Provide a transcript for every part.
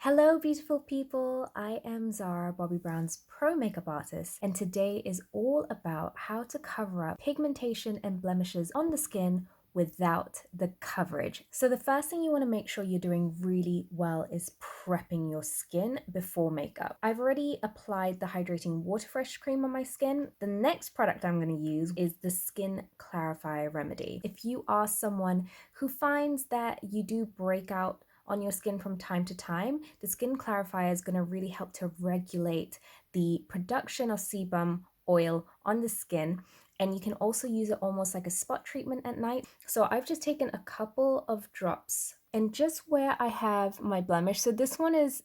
Hello, beautiful people. I am Zara, Bobbi Brown's pro makeup artist, and today is all about how to cover up pigmentation and blemishes on the skin without the coverage. So the first thing you want to make sure you're doing really well is prepping your skin before makeup. I've already applied the hydrating water fresh cream on my skin. The next product I'm going to use is the Skin Clarifier Remedy. If you are someone who finds that you do break out on your skin from time to time, the Skin Clarifier is going to really help to regulate the production of sebum oil on the skin. And you can also use it almost like a spot treatment at night. So I've just taken a couple of drops and just where I have my blemish. So this one is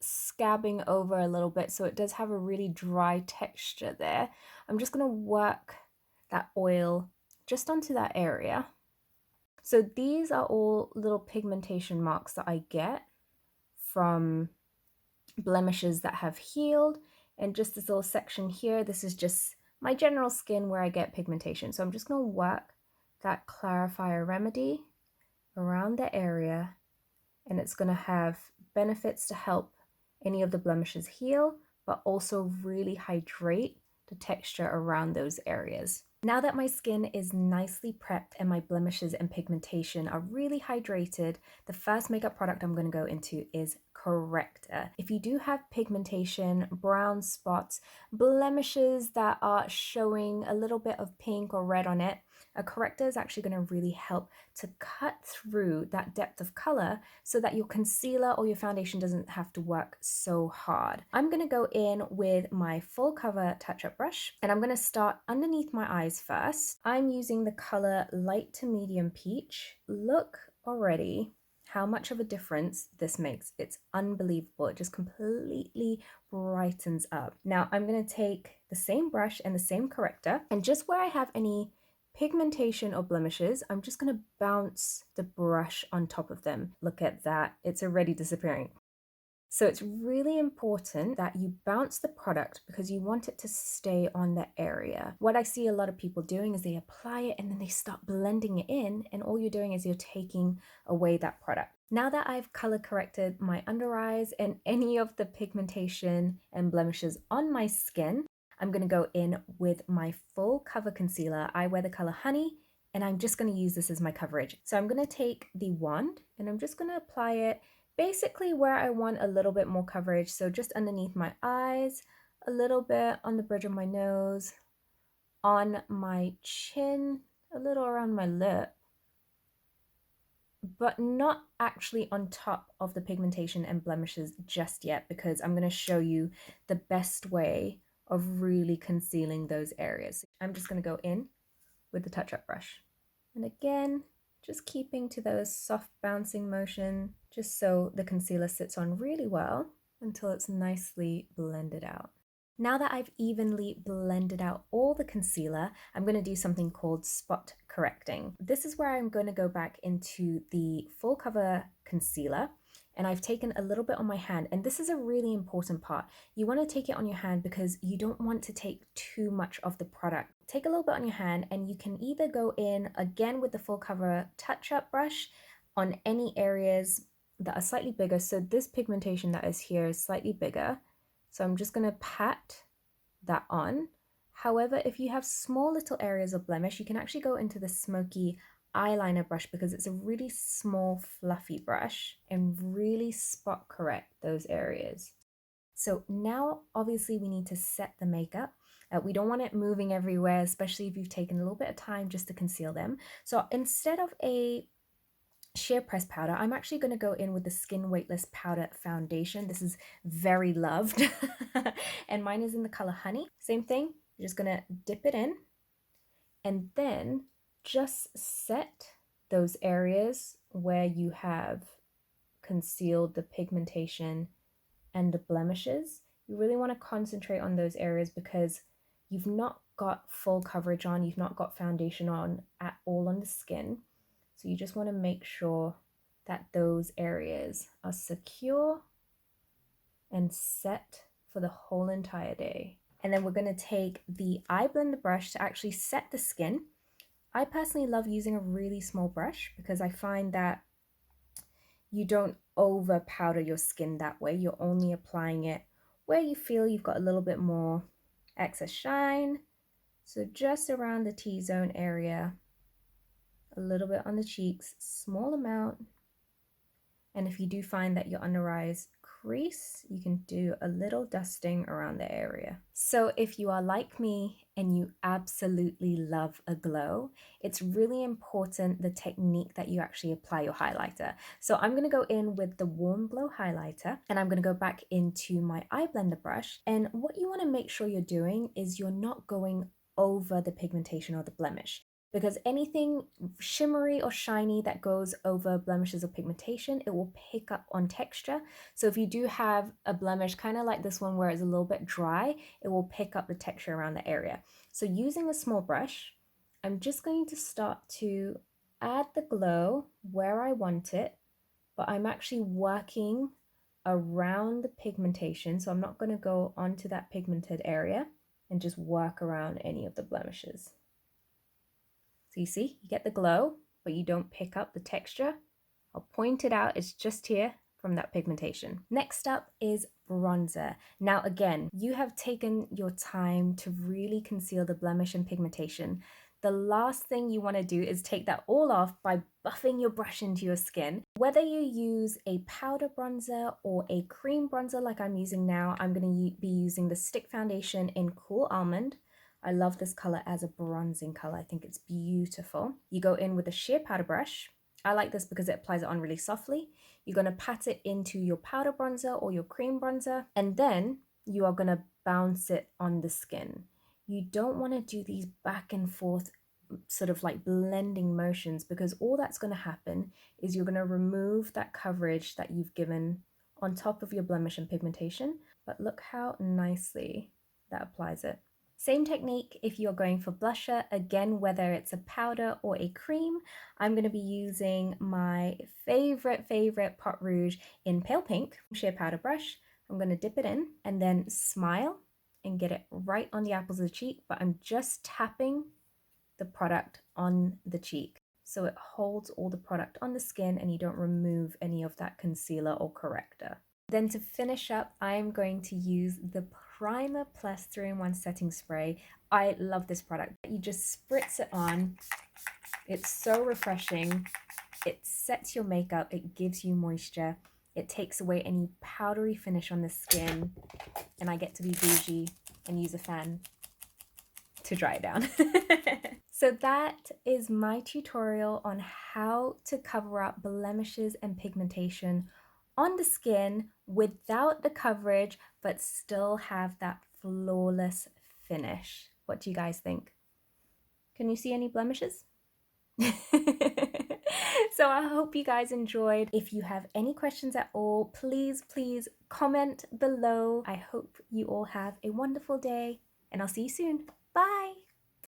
scabbing over a little bit, so it does have a really dry texture there. I'm just going to work that oil just onto that area. So these are all little pigmentation marks that I get from blemishes that have healed. And just this little section here, this is just my general skin where I get pigmentation. So I'm just going to work that clarifier remedy around the area, and it's going to have benefits to help any of the blemishes heal, but also really hydrate the texture around those areas. Now that my skin is nicely prepped and my blemishes and pigmentation are really hydrated, the first makeup product I'm going to go into is Corrector. If you do have pigmentation, brown spots, blemishes that are showing a little bit of pink or red on it, a corrector is actually going to really help to cut through that depth of color so that your concealer or your foundation doesn't have to work so hard. I'm going to go in with my full cover touch-up brush, and I'm going to start underneath my eyes first. I'm using the color light to medium peach. Look already how much of a difference this makes. It's unbelievable. It just completely brightens up. Now I'm going to take the same brush and the same corrector, and just where I have any pigmentation or blemishes, I'm just going to bounce the brush on top of them. Look at that, it's already disappearing. So it's really important that you bounce the product because you want it to stay on the area. What I see a lot of people doing is they apply it and then they start blending it in, and all you're doing is you're taking away that product. Now that I've color corrected my under eyes and any of the pigmentation and blemishes on my skin, I'm going to go in with my full cover concealer. I wear the color Honey, and I'm just going to use this as my coverage. So I'm going to take the wand and I'm just going to apply it basically where I want a little bit more coverage. So just underneath my eyes, a little bit on the bridge of my nose, on my chin, a little around my lip, but not actually on top of the pigmentation and blemishes just yet, because I'm going to show you the best way of really concealing those areas. I'm just going to go in with the touch-up brush. And again, just keeping to those soft bouncing motion, just so the concealer sits on really well until it's nicely blended out. Now that I've evenly blended out all the concealer, I'm going to do something called spot correcting. This is where I'm going to go back into the full cover concealer, and I've taken a little bit on my hand, and this is a really important part. You want to take it on your hand because you don't want to take too much of the product. Take a little bit on your hand, and you can either go in again with the full cover touch-up brush on any areas that are slightly bigger. So this pigmentation that is here is slightly bigger. So I'm just going to pat that on. However, if you have small little areas of blemish, you can actually go into the smoky eyeliner brush because it's a really small fluffy brush and really spot correct those areas. So now obviously we need to set the makeup. We don't want it moving everywhere, especially if you've taken a little bit of time just to conceal them. So instead of a sheer press powder, I'm actually going to go in with the Skin Weightless Powder Foundation. This is very loved and mine is in the color Honey. Same thing, you're just going to dip it in and then just set those areas where you have concealed the pigmentation and the blemishes. You really want to concentrate on those areas because you've not got full coverage on, you've not got foundation on at all on the skin. So you just want to make sure that those areas are secure and set for the whole entire day. And then we're going to take the eye blender brush to actually set the skin. I personally love using a really small brush because I find that you don't over powder your skin that way. You're only applying it where you feel you've got a little bit more excess shine. So just around the T-zone area, a little bit on the cheeks, small amount. And if you do find that your under eyes crease, you can do a little dusting around the area. So if you are like me and you absolutely love a glow, it's really important the technique that you actually apply your highlighter. So I'm gonna go in with the Warm Glow highlighter, and I'm gonna go back into my eye blender brush. And what you wanna make sure you're doing is you're not going over the pigmentation or the blemish, because anything shimmery or shiny that goes over blemishes or pigmentation, it will pick up on texture. So if you do have a blemish, kind of like this one where it's a little bit dry, it will pick up the texture around the area. So using a small brush, I'm just going to start to add the glow where I want it, but I'm actually working around the pigmentation. So I'm not going to go onto that pigmented area and just work around any of the blemishes. So you see, you get the glow, but you don't pick up the texture. I'll point it out, it's just here from that pigmentation. Next up is bronzer. Now again, you have taken your time to really conceal the blemish and pigmentation. The last thing you want to do is take that all off by buffing your brush into your skin. Whether you use a powder bronzer or a cream bronzer like I'm using now, I'm going to be using the stick foundation in Cool Almond. I love this color as a bronzing color. I think it's beautiful. You go in with a sheer powder brush. I like this because it applies it on really softly. You're going to pat it into your powder bronzer or your cream bronzer, and then you are going to bounce it on the skin. You don't want to do these back and forth sort of like blending motions, because all that's going to happen is you're going to remove that coverage that you've given on top of your blemish and pigmentation. But look how nicely that applies it. Same technique if you're going for blusher. Again, whether it's a powder or a cream, I'm going to be using my favorite Pot Rouge in Pale Pink sheer powder brush. I'm going to dip it in and then smile and get it right on the apples of the cheek, but I'm just tapping the product on the cheek so it holds all the product on the skin and you don't remove any of that concealer or corrector. Then to finish up, I'm going to use the Primer Plus 3-in-1 Setting Spray. I love this product. You just spritz it on. It's so refreshing. It sets your makeup. It gives you moisture. It takes away any powdery finish on the skin. And I get to be bougie and use a fan to dry it down. So that is my tutorial on how to cover up blemishes and pigmentation on the skin without the coverage, but still have that flawless finish. What do you guys think? Can you see any blemishes? So I hope you guys enjoyed. If you have any questions at all, please comment below. I hope you all have a wonderful day, and I'll see you soon. Bye!